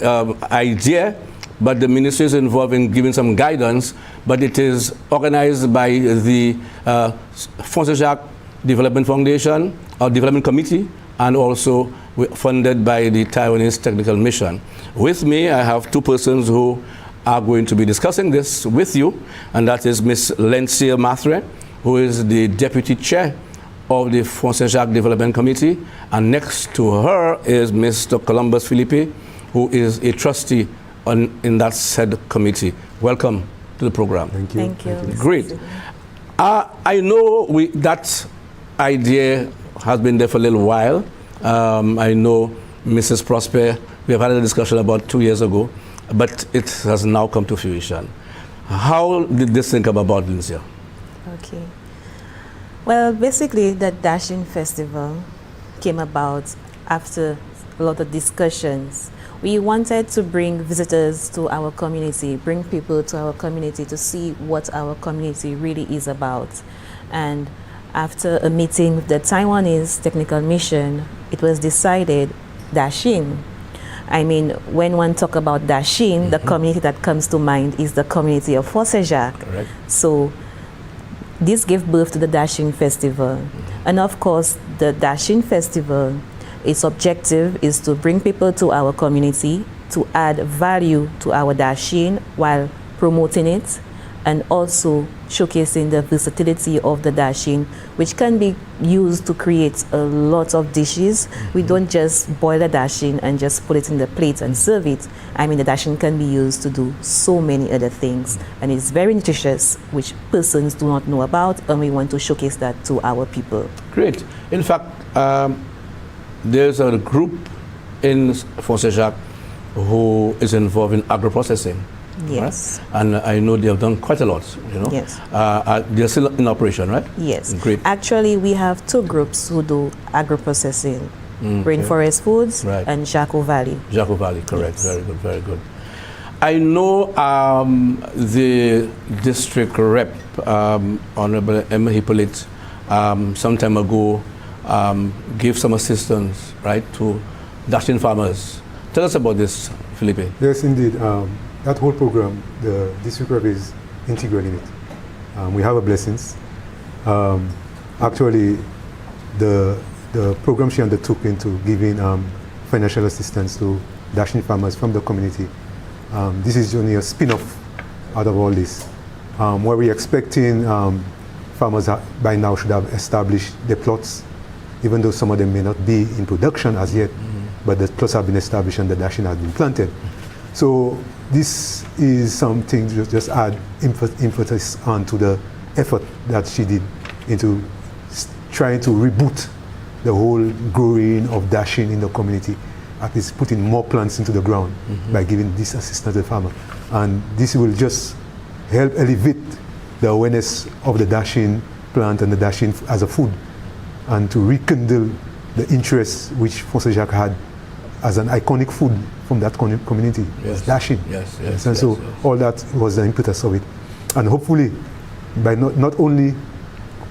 idea, but the ministry is involved in giving some guidance, but it is organized by the François Jacques Development Foundation, or Development Committee, and also funded by the Taiwanese Technical Mission. With me, I have two persons who are going to be discussing this with you, and that is Ms. Lucia Matre, who is the Deputy Chair of the François Jacques Development Committee, and next to her is Mr. Columbus Philippe, who is a trustee in that said committee. Welcome to the program. Thank you. Thank you. Great. I know that idea has been there for a little while. I know Mrs. Prosper, we have had a discussion about 2 years ago, but it has now come to fruition. How did this thing come about, Lucia? Okay. Well, basically, the Dasheen Festival came about after a lot of discussions. We wanted to bring visitors to our community, bring people to our community to see what our community really is about. And after a meeting with the Taiwanese Technical Mission, it was decided Dasheen. I mean, when one talk about Dasheen, the community that comes to mind is the community of François Jacques. Correct. So this gave birth to the Dasheen Festival. And of course, the Dasheen Festival, its objective is to bring people to our community, to add value to our Dasheen while promoting it, and also showcasing the versatility of the Dasheen, which can be used to create a lot of dishes. We don't just boil the Dasheen and just put it in the plate and serve it. I mean, the Dasheen can be used to do so many other things, and it's very nutritious, which persons do not know about, and we want to showcase that to our people. Great. In fact, there's a group in François Jacques who is involved in agro-processing. Yes. Right? And I know they have done quite a lot, you know. Yes. They're still in operation, right? Yes. Great. Actually, we have two groups who do agro-processing, Rainforest Foods and Jacques Valley. Jacques Valley, correct. Yes. Very good, very good. I know the district rep, Honorable Emma Hippolyte, some time ago gave some assistance, right, to Dasheen farmers. Tell us about this, Felipe. Yes, indeed. That whole program, the district rep is integral in it. We have a blessings. Actually, the program she undertook into giving financial assistance to Dasheen farmers from the community, this is only a spin-off out of all this. Where we're expecting farmers by now should have established their plots, even though some of them may not be in production as yet, but the plots have been established and the Dasheen has been planted. So this is something to just add emphasis onto the effort that she did into trying to reboot the whole growing of Dasheen in the community, at least putting more plants into the ground by giving this assistance to the farmer. And this will just help elevate the awareness of the Dasheen plant and the Dasheen as a food, and to rekindle the interest which François Jacques had as an iconic food from that community. Yes. Dasheen. Yes, And yes, so yes. all that was the impetus of it. And hopefully, by not only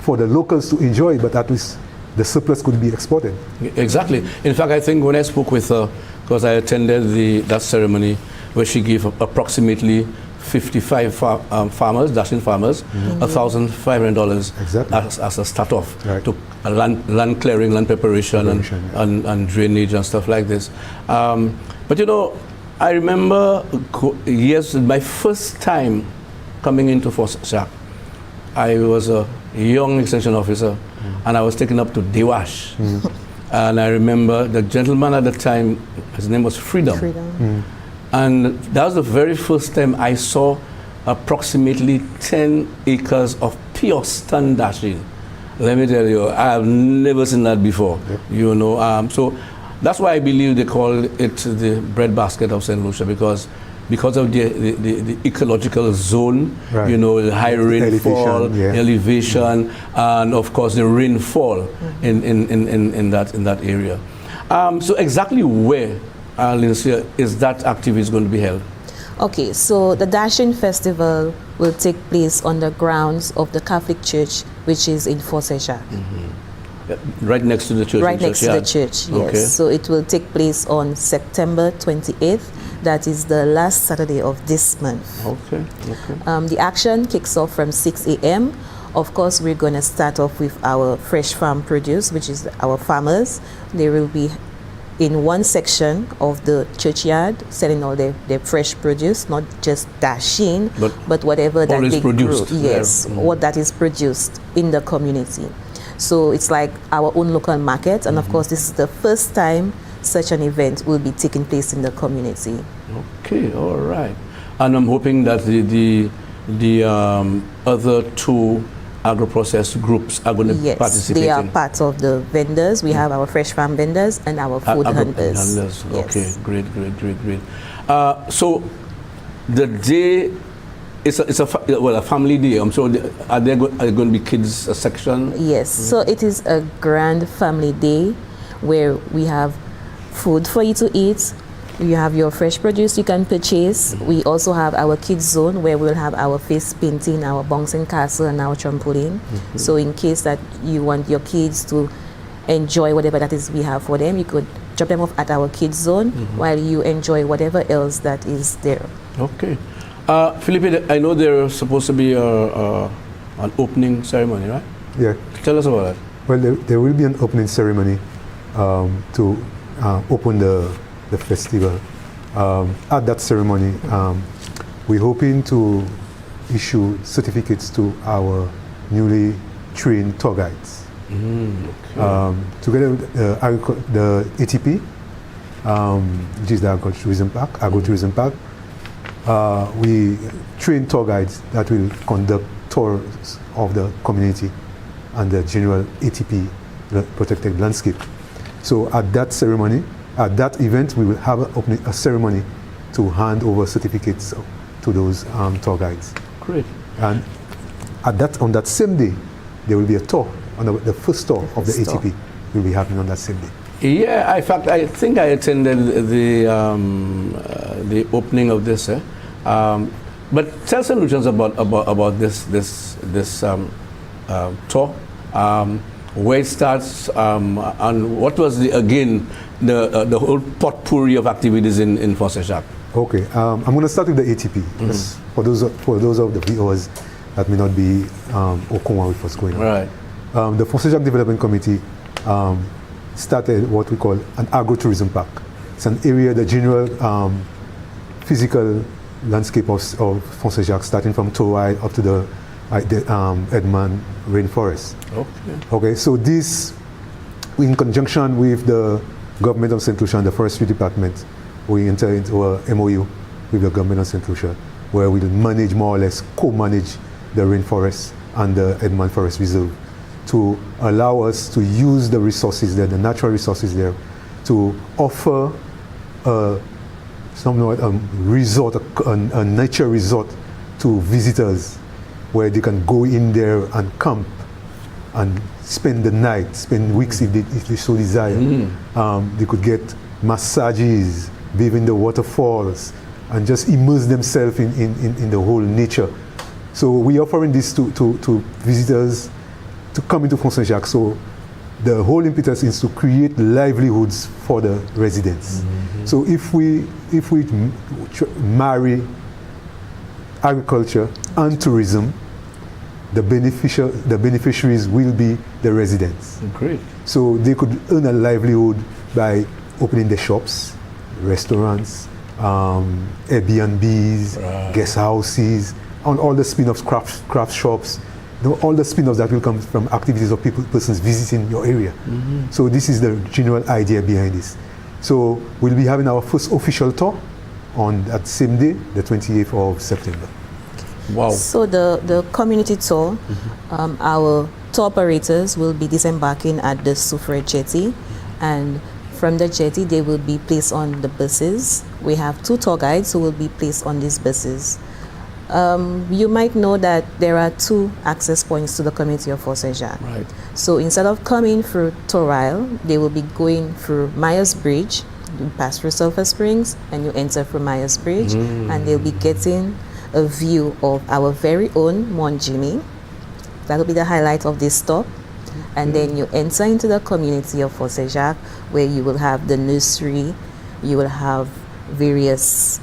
for the locals to enjoy, but at least the surplus could be exported. Exactly. In fact, I think when I spoke with her, because I attended that ceremony where she gave approximately 55 farmers, Dasheen farmers, $1,500 Exactly. as a start-off Right. to land clearing, land preparation, and drainage and stuff like this. But you know, I remember years, my first time coming into François Jacques, I was a young extension officer, and I was taken up to Dewash. And I remember the gentleman at the time, his name was Freedom. And that was the very first time I saw approximately 10 acres of pure stun Dasheen. Let me tell you, I have never seen that before. Yep. You know, so that's why I believe they call it the breadbasket of St. Lucia, because of the ecological zone, Right. you know, the high rainfall, elevation, and of course the rainfall in that area. So exactly where, Lucia, is that activity going to be held? Okay, so the Dasheen Festival will take place on the grounds of the Catholic Church, which is in François Jacques. Right next to the church? Right next to the church, yes. Okay. So it will take place on September 28th That is the last Saturday of this month. Okay. The action kicks off from 6 a.m. Of course, we're going to start off with our fresh farm produce, which is our farmers. They will be in one section of the churchyard selling all their fresh produce, not just Dasheen, but whatever that they produced. grow. Yes, what that is produced in the community. So it's like our own local market, and of course, this is the first time such an event will be taking place in the community. Okay, all right. And I'm hoping that the other two agro-processed groups are going to participate. Yes, they are part of the vendors. We have our fresh farm vendors and our food hunters. Yes. Okay, great. So the day, it's a family day. I'm sure. Are there going to be kids section? Yes. So it is a grand family day where we have food for you to eat. You have your fresh produce you can purchase. We also have our kids zone where we'll have our face painting, our bouncing castle, and our trampoline. So in case that you want your kids to enjoy whatever that is we have for them, you could drop them off at our kids zone while you enjoy whatever else that is there. Okay. Felipe, I know there's supposed to be an opening ceremony, right? Yeah. Tell us about that. Well, there will be an opening ceremony to open the festival. At that ceremony, we're hoping to issue certificates to our newly trained tour guides. Together with the ATP, which is the Agro-Tourism Park, we train tour guides that will conduct tours of the community and the general ATP protected landscape. So at that ceremony, at that event, we will have a ceremony to hand over certificates to those tour guides. Great. And on that same day, there will be a tour, the first tour of the ATP will be happening on that same day. Yeah, in fact, I think I attended the opening of this. But tell some Lucians about this tour. Where it starts, and what was the whole potpourri of activities in Fort Saint-Jacques? Okay, I'm going to start with the ATP. For those of the viewers that may not be au courant with what's going on. Right. The Fort Saint-Jacques Development Committee started what we call an agro-tourism park. It's an area, the general physical landscape of Fort Saint-Jacques, starting from Torwide up to the Edmond rainforest. Okay, so this, in conjunction with the government of St. Lucia and the Forestry Department, we enter into a MOU with the government of St. Lucia, where we'll manage, more or less co-manage the rainforest and the Edmond Forest Reserve to allow us to use the resources there, the natural resources there, to offer a nature resort to visitors, where they can go in there and camp and spend the night, spend weeks if they so desire. They could get massages, bathe in the waterfalls, and just immerse themselves in the whole nature. So we're offering this to visitors to come into Fort Saint-Jacques. So the whole impetus is to create livelihoods for the residents. So if we marry agriculture and tourism, the beneficiaries will be the residents. Great. So they could earn a livelihood by opening their shops, restaurants, Airbnbs, guest houses, and all the spin-offs, craft shops, all the spin-offs that will come from activities of persons visiting your area. So this is the general idea behind this. So we'll be having our first official tour on that same day, the 28th of September. Wow. So the community tour, our tour operators will be disembarking at the Soufrière Jetty, and from the jetty they will be placed on the buses. We have 2 tour guides who will be placed on these buses. You might know that there are 2 access points to the community of Fort Saint-Jacques. Right. So instead of coming through Torile, they will be going through Myers Bridge. You pass through Sulphur Springs and you enter through Myers Bridge, and they'll be getting a view of our very own Mont Jimmy. That will be the highlight of this stop. And then you enter into the community of Fort Saint-Jacques, where you will have the nursery, you will have various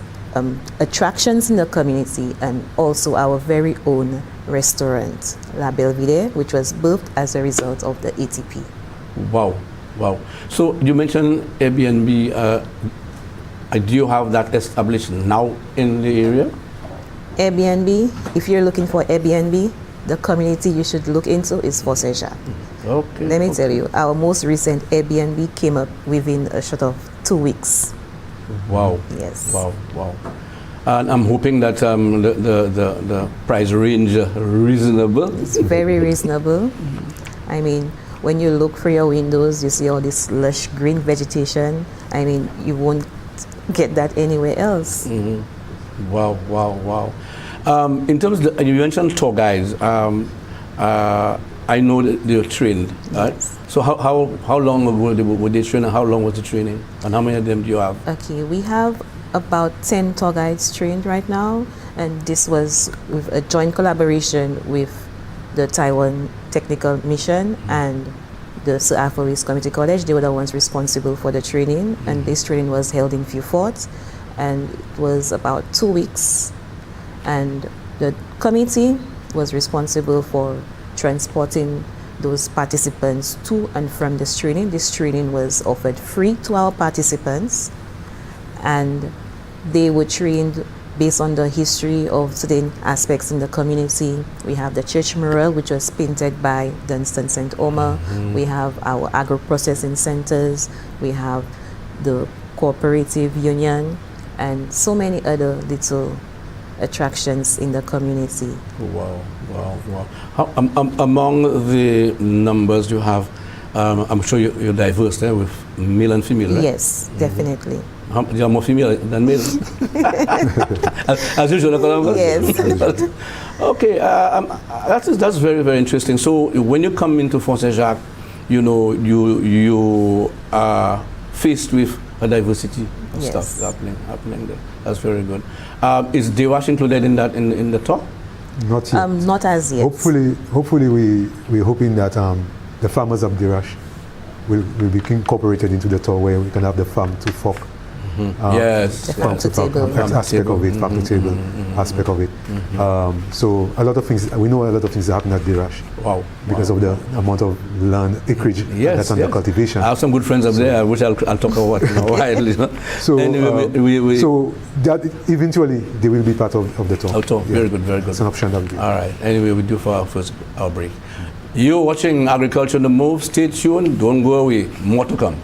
attractions in the community, and also our very own restaurant, La Belvedere, which was birthed as a result of the ATP. Wow, wow. So you mentioned Airbnb. Do you have that established now in the area? Airbnb, if you're looking for Airbnb, the community you should look into is Force Jacques. Okay. Let me tell you, our most recent Airbnb came up within a short of 2 weeks. Wow. Yes. Wow, wow. And I'm hoping that the price range reasonable. It's very reasonable. I mean, when you look through your windows, you see all this lush green vegetation. I mean, you won't get that anywhere else. Mm-hmm. Wow, wow, wow. In terms of you mentioned tour guides. I know that they're trained, right? Yes. So how long were they trained, and how long was the training, and how many of them do you have? Okay, we have about 10 tour guides trained right now, and this was with a joint collaboration with the Taiwan Technical Mission and the Sir Alphaways Community College. They were the ones responsible for the training, and this training was held in Vieux Fort, and it was about 2 weeks, and the committee was responsible for transporting those participants to and from this training. This training was offered free to our participants, and they were trained based on the history of certain aspects in the community. We have the church mural, which was painted by Dunstan St. Omer. We have our agro-processing centers. We have the cooperative union, and so many other little attractions in the community. Wow, wow, wow. Among the numbers you have, I'm sure you're diverse there with male and female, right? Yes, definitely. You are more female than male? as usual, Columbus? Yes. Okay, that's very, very interesting. So when you come into Force Jacques, you know, you are faced with a diversity of stuff happening there. That's very good. Is Dirash included in that in the talk? Not yet. Not as yet. Hopefully we're hoping that the farmers of Dirash will be incorporated into the tour, where we can have the farm to fork. Yes, farm to table aspect of it, farm to table aspect of it. So a lot of things, we know a lot of things happen at Dirash. Wow. Because of the amount of land acreage that's under cultivation. I have some good friends up there, which I'll talk about in a while. So, anyway, so that eventually they will be part of the tour. Very good, very good. It's an option that we do. All right. Anyway, we do for our break. You're watching Agriculture on the Move. Stay tuned. Don't go away. More to come.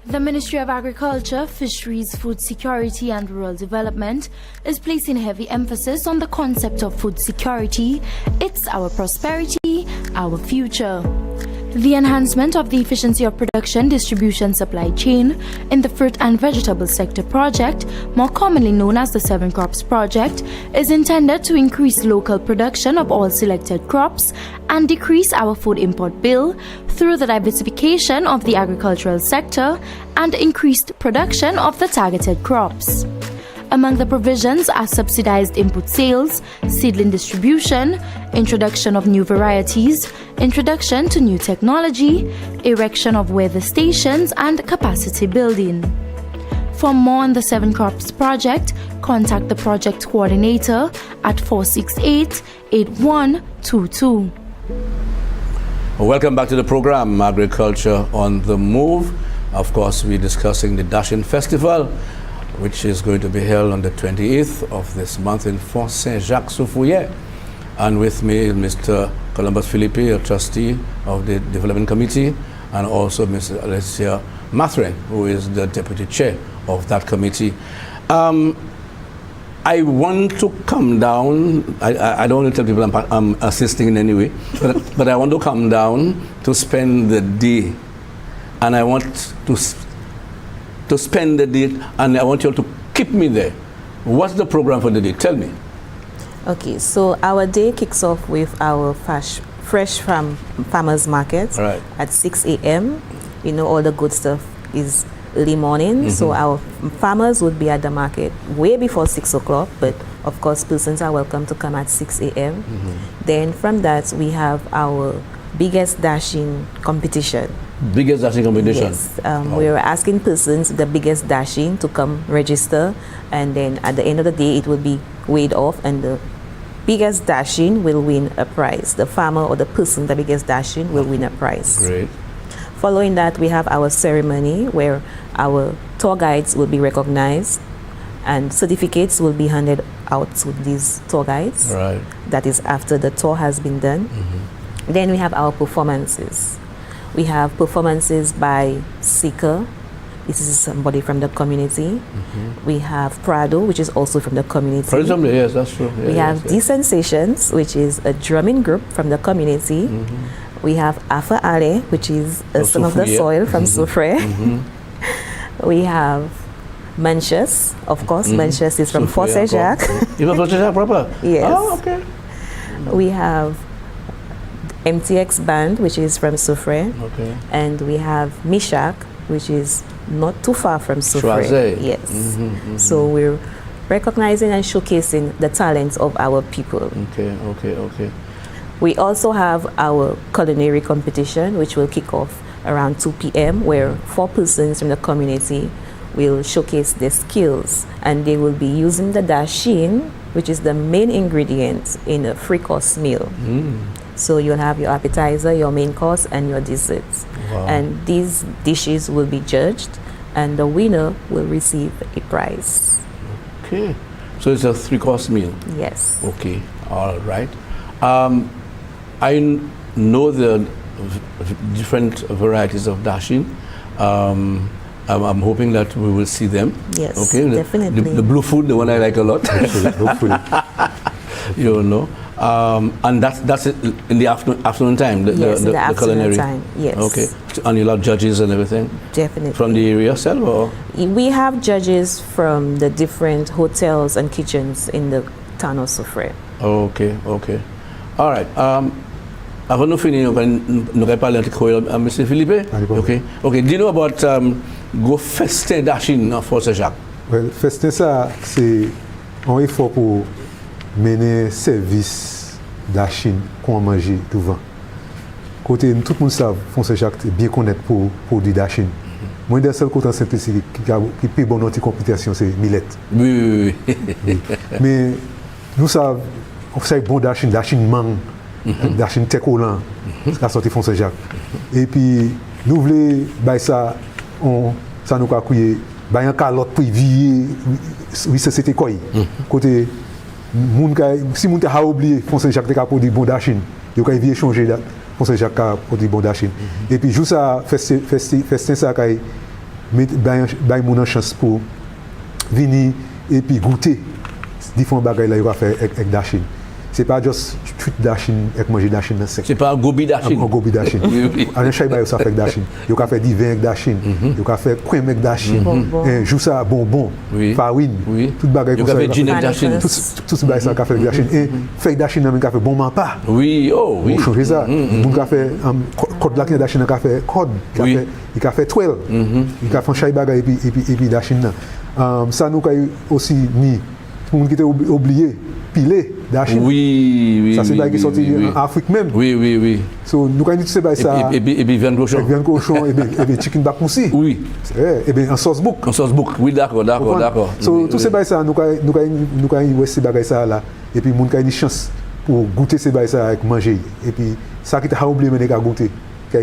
The Ministry of Agriculture, Fisheries, Food Security and Rural Development is placing heavy emphasis on the concept of food security. It's our prosperity, our future. The enhancement of the efficiency of production, distribution, supply chain in the fruit and vegetable sector project, more commonly known as the 7 Crops Project, is intended to increase local production of all selected crops and decrease our food import bill through the diversification of the agricultural sector and increased production of the targeted crops. Among the provisions are subsidized input sales, seedling distribution, introduction of new varieties, introduction to new technology, erection of weather stations, and capacity building. For more on the 7 Crops Project, contact the project coordinator at 468-8122. Welcome back to the program, Agriculture on the Move. Of course, we're discussing the Dasheen Festival, which is going to be held on the 28th of this month in Fort Saint-Jacques-Soufouillet. And with me is Mr. Columbus Philippe, a trustee of the Development Committee, and also Mr. Lucia, who is the deputy chair of that committee. I want to come down. I don't want to tell people I'm assisting in any way, but I want to come down to spend the day, and I want to spend the day, and I want you all to keep me there. What's the program for the day? Tell me. Okay, so our day kicks off with our fresh from farmers market at 6 a.m. You know, all the good stuff is early morning, so our farmers would be at the market way before 6 o'clock, but of course persons are welcome to come at 6 a.m. Then from that we have our biggest Dasheen competition. Biggest dashing competition. Yes, we're asking persons, the biggest dashing, to come register, and then at the end of the day, it will be weighed off, and the biggest dashing will win a prize. The farmer or the person, the biggest dashing, will win a prize. Great. Following that, we have our ceremony where our tour guides will be recognized, and certificates will be handed out to these tour guides. Right. That is after the tour has been done. Then we have our performances. We have performances by Seeker. This is somebody from the community. We have Prado, which is also from the community. For example, yes, that's true. Yeah, We have D-Sensations, which is a drumming group from the community. We have Afa Ale, which is a son of the Soufrière. soil from Soufrière. We have Manchus, of course. Manchus is from Soufrière, Force Jacques. You have Force Jacques proper? Yes. Oh, okay. We have MTX Band, which is from Soufrière. Okay. And we have Mishak, which is not too far from Soufrière. Choiset. Yes. So we're recognizing and showcasing the talents of our people. Okay. We also have our culinary competition, which will kick off around 2 p.m., where 4 persons from the community will showcase their skills, and they will be using the dasheen, which is the main ingredient in a free-course meal. So you'll have your appetizer, your main course, and your desserts. Wow. And these dishes will be judged, and the winner will receive a prize. Okay. So it's a 3-course meal. Yes. Okay. All right. I know the different varieties of dasheen. I'm hoping that we will see them. Yes, Okay. definitely. The blue food, the one I like a lot. Hopefully. You know. And that's it in the afternoon time. Yes, in the afternoon culinary time, yes. Okay. And you'll have judges and everything Definitely. from the area itself, or? We have judges from the different hotels and kitchens in the town of Soufrière. Okay. All right. Avant de finir, nous allons parler à M. Philippe. Allez, Okay. Do you know about go festin dasheen à Force Jacques? Well, festin ça, c'est un effort pour mener service dasheen qu'on manger devant. Côté tout le monde savent, Force Jacques bien connaître pour produit dasheen. Moi, d'un seul côté en simplicité qui peut bon notre compétition, c'est millette. Oui. Mais nous savons, on fait bon dasheen mangue, dasheen très collant, la sortie Force Jacques. Et puis nous voulons bah ça nous a couillé bah un calotte pour vivre oui c'était quoi côté si moun a oublié Force Jacques a produit bon dasheen il a vivre changer Force Jacques a produit bon dasheen et puis juste ça festin ça kay bah moun en chance pour venir et puis goûter différents bagages là il va faire avec dasheen. C'est pas juste tweet dasheen avec manger dasheen dans sec. C'est pas un gobi dasheen. Un gobi dasheen. En chai ba yo ça fait dasheen. Yo ka fait du vin avec dasheen. Yo ka fait crème avec dasheen. Jou ça bonbon, farine, tout bagage comme ça. Yo ka fait gin avec dasheen. Tout ce bagage ça ka fait dasheen et fait dasheen même ka fait bon mamba. Oui, oh oui. On changer ça. Moun ka fait code la dasheen ka fait code, il ka fait twirl. Il ka fait chai bagage et puis dasheen là. Ça nous ka aussi mis tout le monde qui était oublié pilé dasheen. Oui. Ça c'est qui sorti en Afrique même. Oui. So nous quand c'est ça et puis viande cochon. Viande cochon et bien chicken back aussi. Oui. Et bien en sauce book. En sauce book. Oui, d'accord. So tout ces bail ça nous quand ces bagages ça là et puis moun quand une chance pour goûter ces bail ça avec manger et puis ça qui t'a oublié mais qu'à goûter qui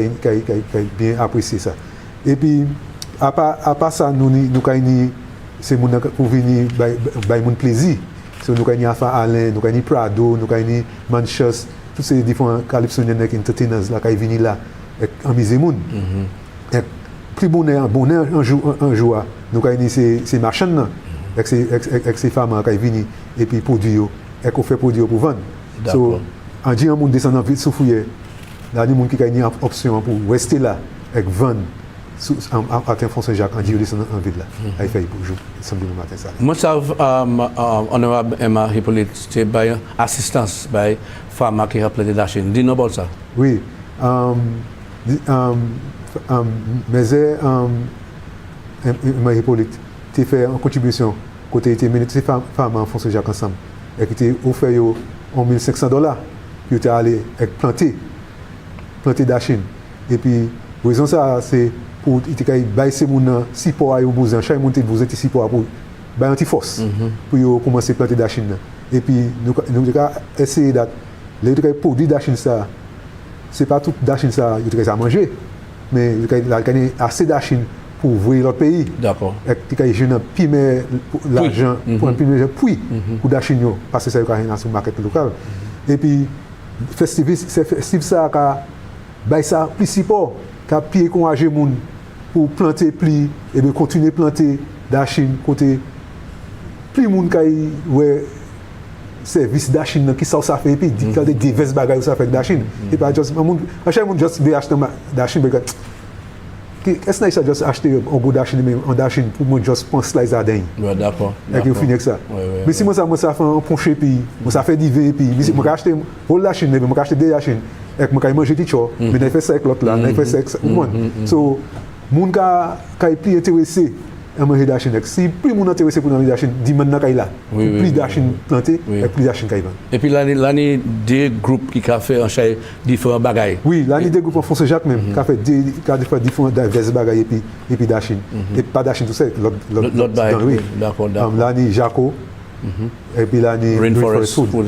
bien apprécier ça. Et puis à part ça nous quand c'est moun pour venir bail moun plaisir. So nous avons Afa Alain, nous avons Prado, nous avons Manchus, tous ces différents calypsoniens entertainers là qui viennent là en misémoun. Et plus bonheur un jour, nous avons ces machines là avec ces femmes qui viennent et puis produit et qu'on fait produire pour vendre. So en disant moun descend vite Soufrière, là des moun qui a une option pour rester là avec vendre. À Force Jacques, en Dieu en ville là, il fait pour jouer samedi matin ça. Moi ça honorable Emma Hippolyte c'est by assistance by farmer qui a planté dasheen. Do you know about ça? Oui. Mais Emma Hippolyte tu fait une contribution côté était mené ces femmes en Force Jacques ensemble et qui était offert yo $1,500 qui était allé planter dasheen et puis Raison ça c'est pour ite kay bay ces moun support yo besoin chaque moun te besoin de support pour bay anti force pour yo commencer planter dachine et puis nous essayer d'être les produits dachine ça c'est pas tout dachine ça yo à manger mais il gagner assez dachine pour ouvrir l'autre pays. D'accord. Et tu jeune primer l'argent pour un primer puits pour dachine yo parce que ça ka dans le marché local. Et puis festival ça ka bay ça plus support ka pied encourager moun pour planter pli et bien continuer planter dachine côté plus moun kay ouais service dachine qui ça fait et puis des diverses bagages ça fait dachine et pas juste moun chaque moun juste veut acheter dachine est-ce que ça juste acheter un gros dachine mais en dachine pour moi juste prendre slice à dingue. Ouais, d'accord. Et puis finir avec ça. Mais si moi ça fait un ponché puis moi ça fait diver puis moi acheter whole dachine mais moi acheter des dachine et moi quand manger petit mais il fait ça avec l'autre là, il fait ça avec monde. So moun ka plus intéressé à manger dachine. Si plus moun intéressé pour manger dachine, dit maintenant kay là. Plus dachine planté et plus dachine kay. Et puis l'année des groupes qui a fait différents bagages. Oui, l'année des groupes en France Jacques même qui a fait différents diverses bagages et puis dachine. Et pas dachine tout ça, l'autre bagages. Oui, d'accord. L'année Jaco. Et puis l'année Rainforest Food. Oui,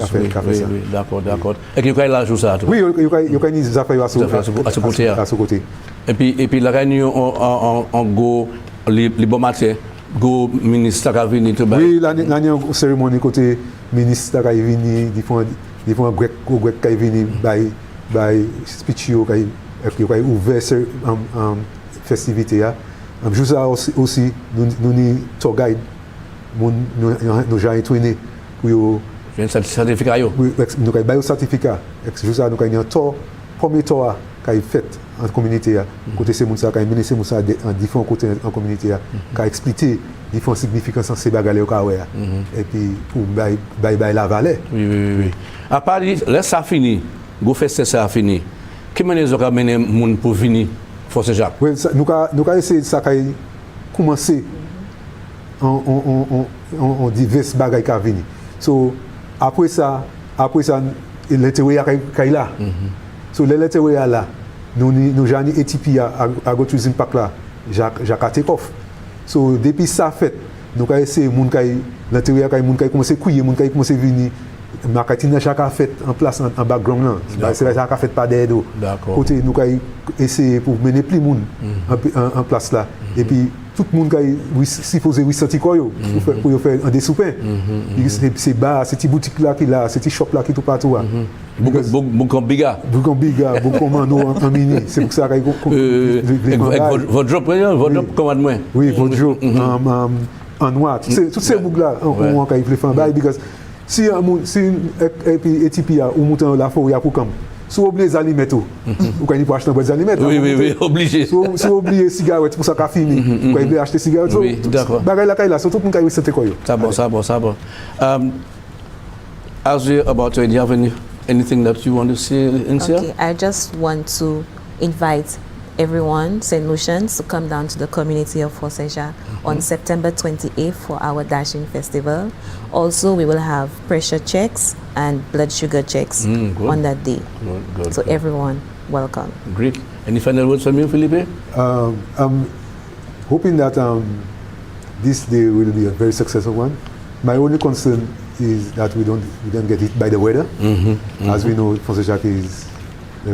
d'accord. Et qu'il y a l'argent ça tout. Oui, il y a des affaires à ce côté. Et puis la réunion en go les bons matins, go ministre qui a venu tout bas. Oui, l'année en cérémonie côté ministre qui a venu, différents grecs qui a venu by speech qui a ouvert en festivité là. Juste aussi nous ni tour guide nous j'ai entraîné pour un certificat yo. Oui, nous avons un certificat. Juste nous avons un tour premier tour qui a fait en communauté côté ces moun ça qui a mené ces moun ça en différents côtés en communauté qui a expliqué différentes significances en ces bagages et puis pour bail la vallée. Oui. À part laisse ça fini, go fester ça fini. Qui manière vous mener moun pour venir Force Jacques? Oui, nous avons essayé ça qui commencer en divers bagages qui a venu. So après ça l'intérêt qui là. So l'intérêt là nous j'ai une équipe à Tourism Park là Jacques Takeoff. So depuis ça fait nous avons essayé moun kay l'intérieur kay moun kay commencer couiller moun kay commencer venir marketing Jacques a fait en place en background là c'est Jacques a fait pas d'aide côté nous avons essayé pour mener plus moun en place là et puis tout le monde qui supposé sentir quoi pour faire un dessoupin c'est bar c'est petite boutique là qui là c'est petit shop là qui tout partout beaucoup biga beaucoup mano en mini c'est pour ça votre job commande moi oui votre job en noir toutes ces boucles là on quand il fait un bail parce si un étipi ou montant la forêt pour camp si vous oubliez les aliments tout vous quand il faut acheter des aliments oui obligé si vous oubliez cigarettes pour ça qu'a fini vous quand il acheter cigarettes oui d'accord bagay la là surtout pour quand il sentait quoi ça bon as we about to do you have anything that you want to say in here? Okay, I just want to invite everyone, St. Lucians, to come down to the community of Forseja on September 28th for our Dasheen Festival. Also, we will have pressure checks and blood sugar checks on that day. Good, so everyone, welcome. Great. Any final words from you, Felipe? I'm hoping that this day will be a very successful one. My only concern is that we don't get hit by the weather. As we know, Forseja is so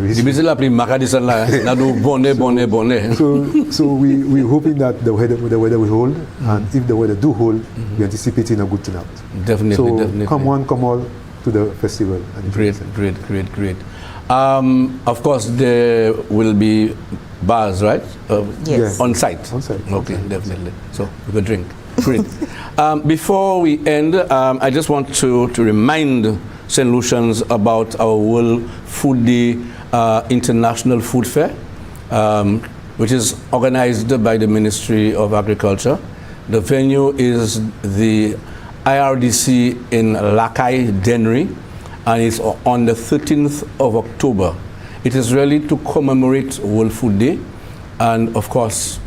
we're hoping that the weather will hold, and if the weather do hold, we're anticipating a good turnout. Definitely. Come all to the festival. Great. Of course, there will be bars, right? Yes. On site. Okay, definitely. So we could drink. Great. Before we end, I just want to remind St. Lucians about our World Food Day International Food Fair, which is organized by the Ministry of Agriculture. The venue is the IRDC in Lakai, Dennery, and it's on the 13th of October. It is really to commemorate World Food Day, and of course,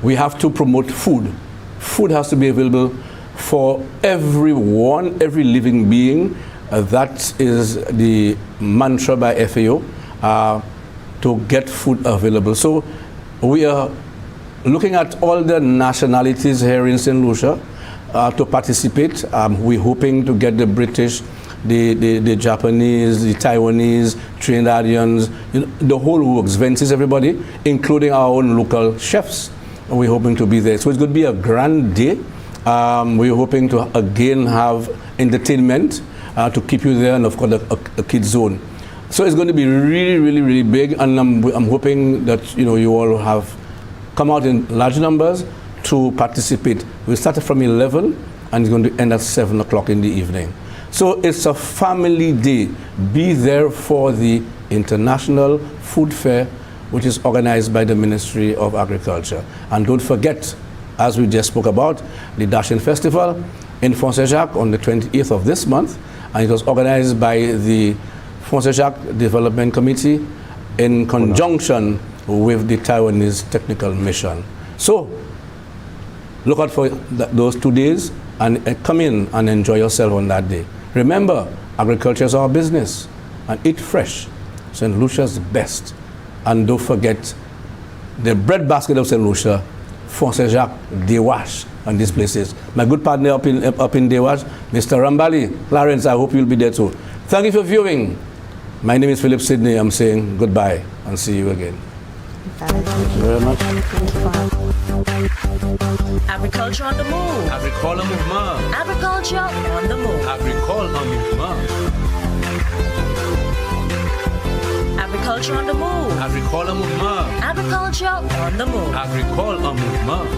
we have to promote food. Food has to be available for everyone, every living being. That is the mantra by FAO. to get food available. So we are looking at all the nationalities here in St. Lucia to participate. We're hoping to get the British, the Japanese, the Taiwanese, Trinidadians, the whole works, Venice, everybody, including our own local chefs. We're hoping to be there. So it's going to be a grand day. We're hoping to again have entertainment to keep you there, and of course a kids zone. So it's going to be really, really, really big, and I'm hoping that you all have come out in large numbers to participate. We started from 11 and it's going to end at 7 o'clock in the evening. So it's a family day. Be there for the International Food Fair, which is organized by the Ministry of Agriculture. And don't forget, as we just spoke about, the Dasheen Festival in Fonds-Jacques on the 28th of this month, and it was organized by the Fonds-Jacques Development Committee in conjunction with the Taiwanese Technical Mission. So look out for those 2 days and come in and enjoy yourself on that day. Remember, agriculture is our business, and eat fresh. St. Lucia's best. And don't forget the breadbasket of St. Lucia, Fonds-Jacques, Dewash, and these places. My good partner up in Dewash, Mr. Rambali, Clarence, I hope you'll be there too. Thank you for viewing. My name is Philip Sidney. I'm saying goodbye and see you again. Thank you very much. Agriculture on the move. Agricole mouvement. Agriculture on the move. Agricole mouvement. Agriculture on the move. Agricole mouvement. Agriculture on the move. Agricole mouvement.